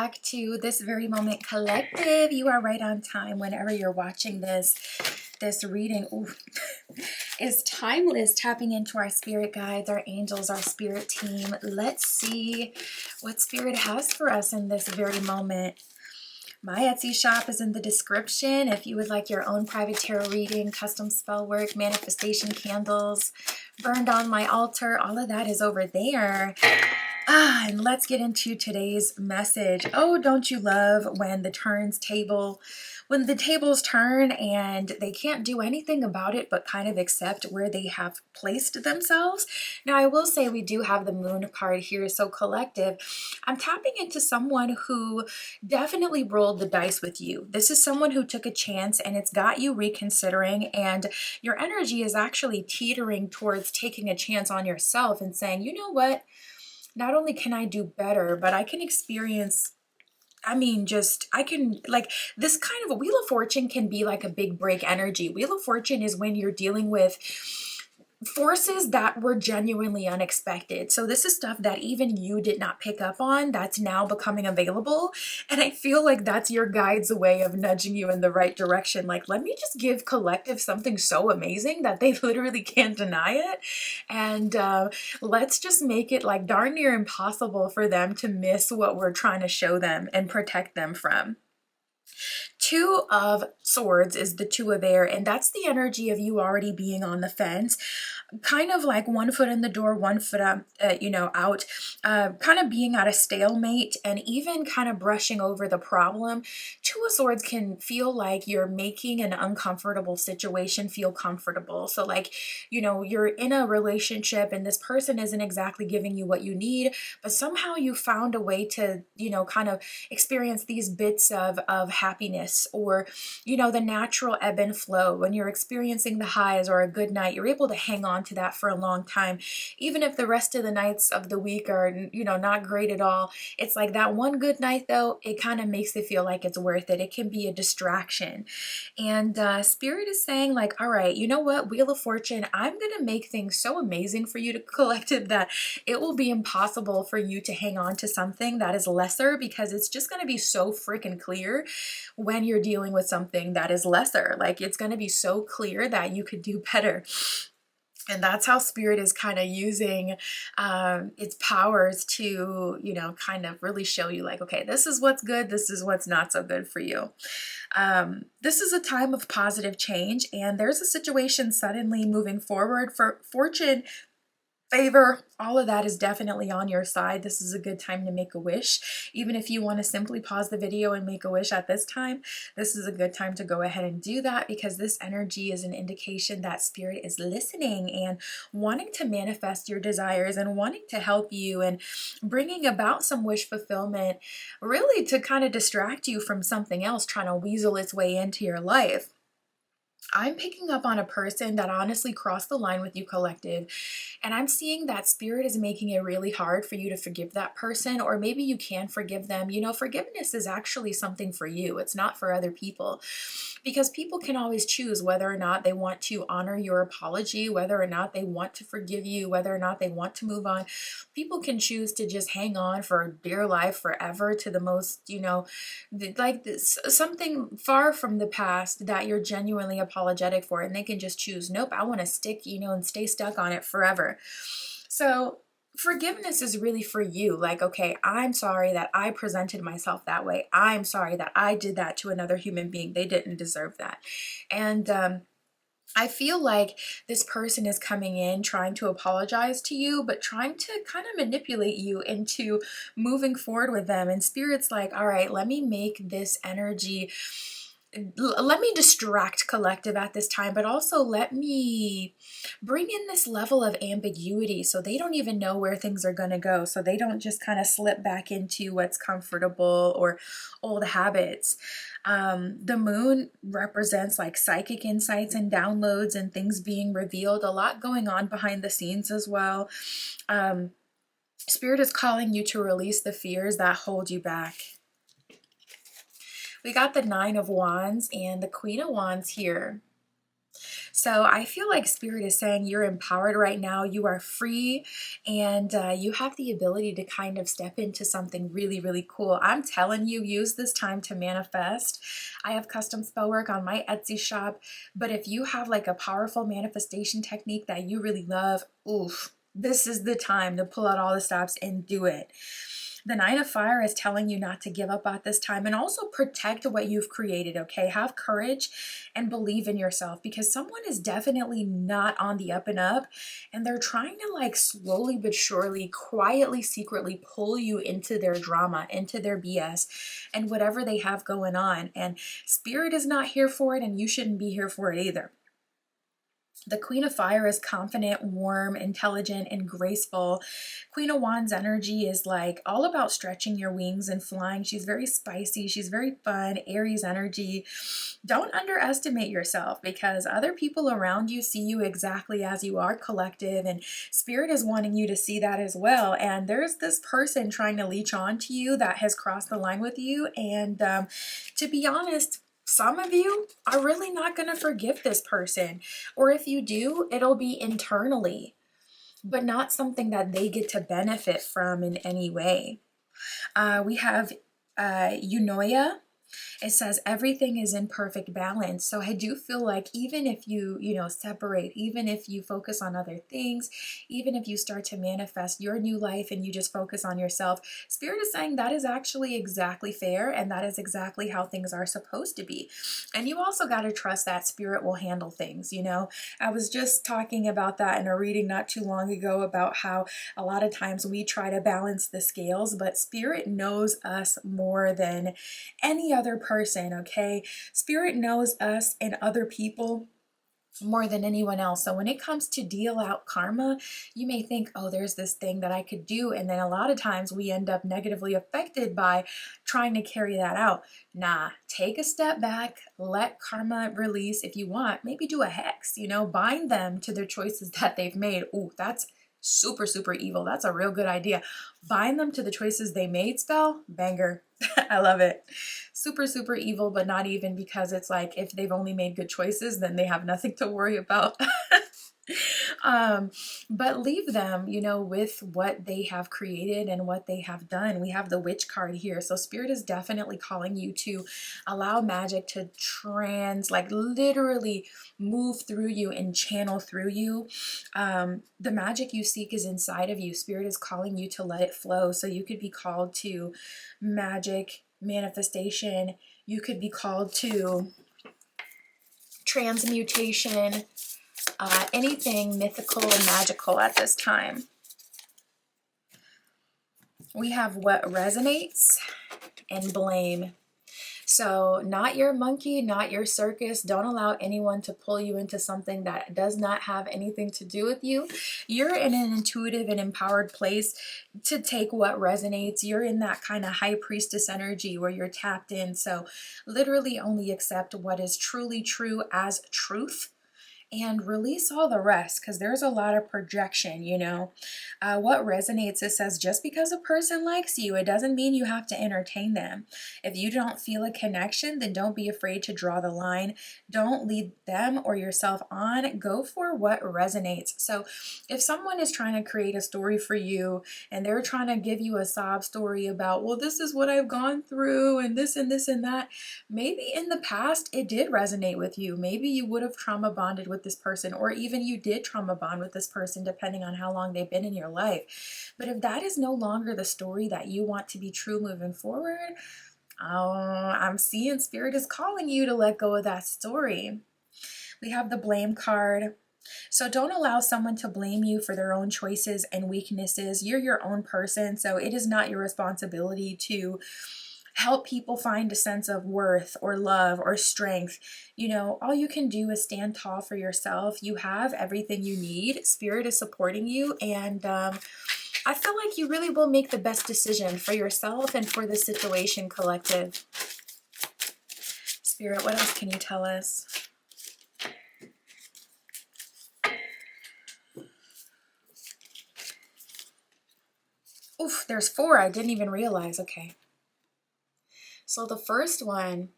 back to This Very Moment Collective. You are right on time whenever you're watching this. This reading is timeless, tapping into our spirit guides, our angels, our spirit team. Let's see what spirit has for us in this very moment. My Etsy shop is in the description. If you would like your own private tarot reading, custom spell work, manifestation candles, burned on my altar, all of that is over there. And let's get into today's message. Oh, don't you love when the tables turn and they can't do anything about it but kind of accept where they have placed themselves? Now, I will say we do have the moon card here, so collective. I'm tapping into someone who definitely rolled the dice with you. This is someone who took a chance and it's got you reconsidering, and your energy is actually teetering towards taking a chance on yourself and saying, you know what? Not only can I do better, but I can experience, I can, like, this kind of a Wheel of Fortune can be like a big break energy. Wheel of Fortune is when you're dealing with forces that were genuinely unexpected. So this is stuff that even you did not pick up on that's now becoming available. And I feel like that's your guide's way of nudging you in the right direction. Like, let me just give collective something so amazing that they literally can't deny it. And let's just make it like darn near impossible for them to miss what we're trying to show them and protect them from. Two of Swords is the Two of Air, and that's the energy of you already being on the fence, kind of like one foot in the door, one foot out, kind of being at a stalemate and even kind of brushing over the problem. Two of Swords can feel like you're making an uncomfortable situation feel comfortable. So like, you're in a relationship and this person isn't exactly giving you what you need, but somehow you found a way to, kind of experience these bits of happiness, or, the natural ebb and flow. When you're experiencing the highs or a good night, you're able to hang on to that for a long time. Even if the rest of the nights of the week are, not great at all, it's like that one good night though, it kind of makes it feel like it's worth it. It can be a distraction. And Spirit is saying like, all right, you know what, Wheel of Fortune, I'm going to make things so amazing for you to collective that it will be impossible for you to hang on to something that is lesser, because it's just going to be so freaking clear when you're dealing with something that is lesser. Like, it's going to be so clear that you could do better. And that's how Spirit is kind of using its powers to, kind of really show you like, okay, this is what's good, this is what's not so good for you. This is a time of positive change, and there's a situation suddenly moving forward for fortune, favor, all of that is definitely on your side. This is a good time to make a wish. Even if you want to simply pause the video and make a wish at this time, this is a good time to go ahead and do that, because this energy is an indication that Spirit is listening and wanting to manifest your desires and wanting to help you and bringing about some wish fulfillment, really to kind of distract you from something else trying to weasel its way into your life. I'm picking up on a person that honestly crossed the line with you, collective, and I'm seeing that Spirit is making it really hard for you to forgive that person, or maybe you can forgive them. Forgiveness is actually something for you. It's not for other people, because people can always choose whether or not they want to honor your apology, whether or not they want to forgive you, whether or not they want to move on. People can choose to just hang on for dear life forever to the most, like this, something far from the past that you're genuinely apologetic for, and they can just choose, nope, I want to stick, and stay stuck on it forever. So forgiveness is really for you. Like, okay, I'm sorry that I presented myself that way. I'm sorry that I did that to another human being. They didn't deserve that. And I feel like this person is coming in trying to apologize to you, but trying to kind of manipulate you into moving forward with them. And Spirit's like, all right, let me make this energy, let me distract collective at this time, but also let me bring in this level of ambiguity so they don't even know where things are going to go, so they don't just kind of slip back into what's comfortable or old habits. The moon represents like psychic insights and downloads and things being revealed, a lot going on behind the scenes as well. Spirit is calling you to release the fears that hold you back. We got the Nine of Wands and the Queen of Wands here. So I feel like Spirit is saying you're empowered right now, you are free, and you have the ability to kind of step into something really, really cool. I'm telling you, use this time to manifest. I have custom spell work on my Etsy shop, but if you have like a powerful manifestation technique that you really love, oof, this is the time to pull out all the stops and do it. The Nine of Fire is telling you not to give up at this time and also protect what you've created, okay? Have courage and believe in yourself because someone is definitely not on the up and up and they're trying to like slowly but surely, quietly, secretly pull you into their drama, into their BS and whatever they have going on. And Spirit is not here for it and you shouldn't be here for it either. The Queen of Fire is confident, warm, intelligent, and graceful. Queen of Wands energy is like all about stretching your wings and flying. She's very spicy. She's very fun. Aries energy. Don't underestimate yourself because other people around you see you exactly as you are, collective, and Spirit is wanting you to see that as well. And there's this person trying to leech on to you that has crossed the line with you. And to be honest, some of you are really not going to forgive this person. Or if you do, it'll be internally, but not something that they get to benefit from in any way. We have Eunoia. It says everything is in perfect balance. So I do feel like even if you separate, even if you focus on other things, even if you start to manifest your new life and you just focus on yourself, Spirit is saying that is actually exactly fair and that is exactly how things are supposed to be. And you also got to trust that Spirit will handle things, I was just talking about that in a reading not too long ago about how a lot of times we try to balance the scales, but Spirit knows us more than any other person, okay? Spirit knows us and other people more than anyone else. So when it comes to deal out karma, you may think, oh, there's this thing that I could do. And then a lot of times we end up negatively affected by trying to carry that out. Nah, take a step back, let karma release. If you want, maybe do a hex, bind them to their choices that they've made. Ooh, that's super, super evil. That's a real good idea. Bind them to the choices they made spell, banger. I love it. Super, super evil, but not even, because it's like if they've only made good choices, then they have nothing to worry about. But leave them, with what they have created and what they have done. We have the Witch card here. So Spirit is definitely calling you to allow magic to like literally move through you and channel through you. The magic you seek is inside of you. Spirit is calling you to let it flow. So you could be called to magic, manifestation. You could be called to transmutation, anything mythical and magical at this time. We have what resonates and blame. So not your monkey, not your circus. Don't allow anyone to pull you into something that does not have anything to do with you. You're in an intuitive and empowered place to take what resonates. You're in that kind of high priestess energy where you're tapped in. So literally only accept what is truly true as truth and release all the rest, because there's a lot of projection, what resonates, it says just because a person likes you, it doesn't mean you have to entertain them. If you don't feel a connection, then don't be afraid to draw the line. Don't lead them or yourself on. Go for what resonates. So if someone is trying to create a story for you and they're trying to give you a sob story about, well, this is what I've gone through and this and this and that, maybe in the past it did resonate with you. Maybe you would have trauma bonded with this person, or even you did trauma bond with this person depending on how long they've been in your life. But if that is no longer the story that you want to be true moving forward, I'm seeing Spirit is calling you to let go of that story. We have the blame card. So don't allow someone to blame you for their own choices and weaknesses. You're your own person, so it is not your responsibility to help people find a sense of worth or love or strength. All you can do is stand tall for yourself. You have everything you need. Spirit is supporting you, and I feel like you really will make the best decision for yourself and for the situation, collective. Spirit, what else can you tell us? Oof, there's 4. I didn't even realize. Okay. So the first one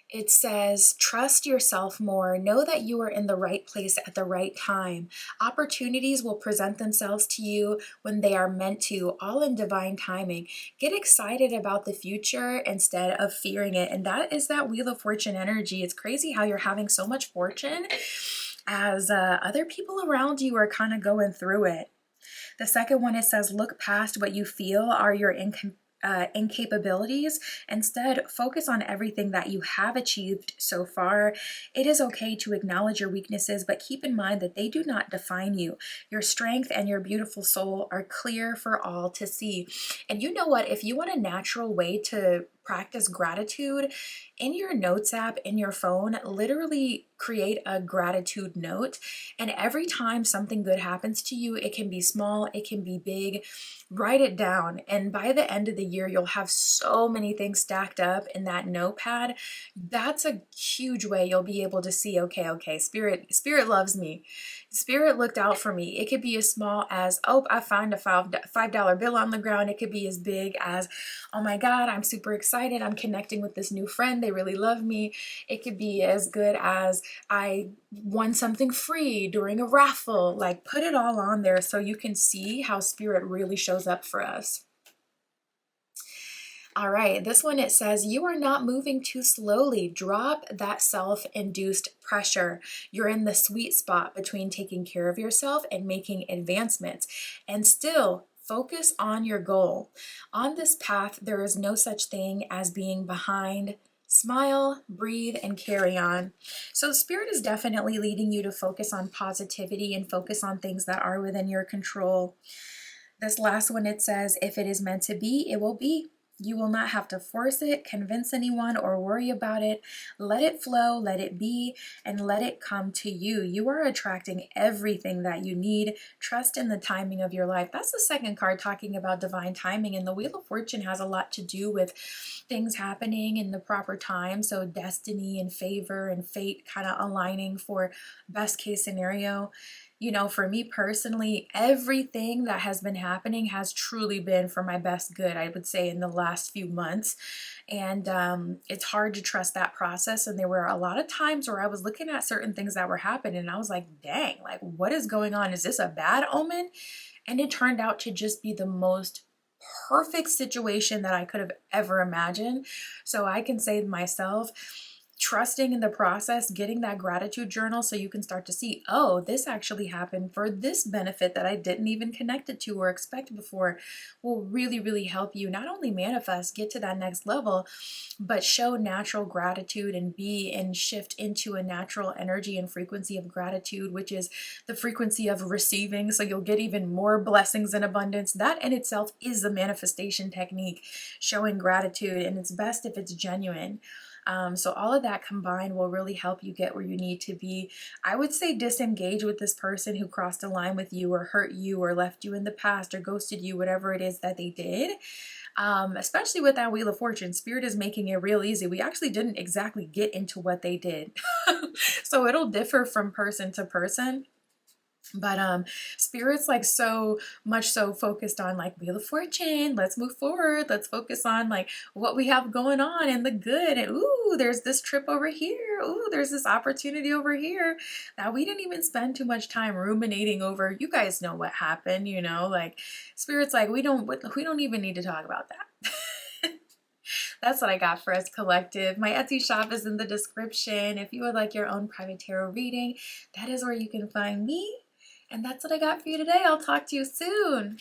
It says, trust yourself more. Know that you are in the right place at the right time. Opportunities will present themselves to you when they are meant to, all in divine timing. Get excited about the future instead of fearing it. And that is that Wheel of Fortune energy. It's crazy how you're having so much fortune as other people around you are kind of going through it. The second one, it says, look past what you feel are your incapabilities. Instead, focus on everything that you have achieved so far. It is okay to acknowledge your weaknesses, but keep in mind that they do not define you. Your strength and your beautiful soul are clear for all to see. And you know what? If you want a natural way to practice gratitude, in your notes app in your phone, literally create a gratitude note. And every time something good happens to you, it can be small, it can be big, write it down. And by the end of the year, you'll have so many things stacked up in that notepad. That's a huge way you'll be able to see, okay, spirit loves me. Spirit looked out for me. It could be as small as, oh, I found a $5 bill on the ground. It could be as big as, oh my God, I'm super excited. I'm connecting with this new friend. They really love me. It could be as good as I won something free during a raffle. Like, put it all on there so you can see how spirit really shows up for us. All right, this one, it says, you are not moving too slowly. Drop that self-induced pressure. You're in the sweet spot between taking care of yourself and making advancements. And still, focus on your goal. On this path, there is no such thing as being behind. Smile, breathe, and carry on. So spirit is definitely leading you to focus on positivity and focus on things that are within your control. This last one, it says, if it is meant to be, it will be. You will not have to force it, convince anyone, or worry about it. Let it flow, let it be, and let it come to you. You are attracting everything that you need. Trust in the timing of your life. That's the second card talking about divine timing, and the Wheel of Fortune has a lot to do with things happening in the proper time. So destiny and favor and fate kind of aligning for best case scenario. You know, for me personally, everything that has been happening has truly been for my best good, I would say, in the last few months. And it's hard to trust that process. And there were a lot of times where I was looking at certain things that were happening and I was like, dang, like, what is going on? Is this a bad omen? And it turned out to just be the most perfect situation that I could have ever imagined. So I can say to myself, trusting in the process, getting that gratitude journal so you can start to see, oh, this actually happened for this benefit that I didn't even connect it to or expect before, will really, really help you not only manifest, get to that next level, but show natural gratitude and be and shift into a natural energy and frequency of gratitude, which is the frequency of receiving. So you'll get even more blessings and abundance. That in itself is a manifestation technique, showing gratitude, and it's best if it's genuine. So all of that combined will really help you get where you need to be. I would say disengage with this person who crossed a line with you or hurt you or left you in the past or ghosted you, whatever it is that they did. Especially with that Wheel of Fortune, Spirit is making it real easy. We actually didn't exactly get into what they did. So it'll differ from person to person. But Spirit's like so much so focused on like Wheel of Fortune, let's move forward, let's focus on like what we have going on and the good, and ooh, there's this trip over here, ooh, there's this opportunity over here that we didn't even spend too much time ruminating over. You guys know what happened, you know, like Spirit's like we don't even need to talk about that. That's what I got for us, collective. My Etsy shop is in the description. If you would like your own private tarot reading, that is where you can find me. And that's what I got for you today. I'll talk to you soon.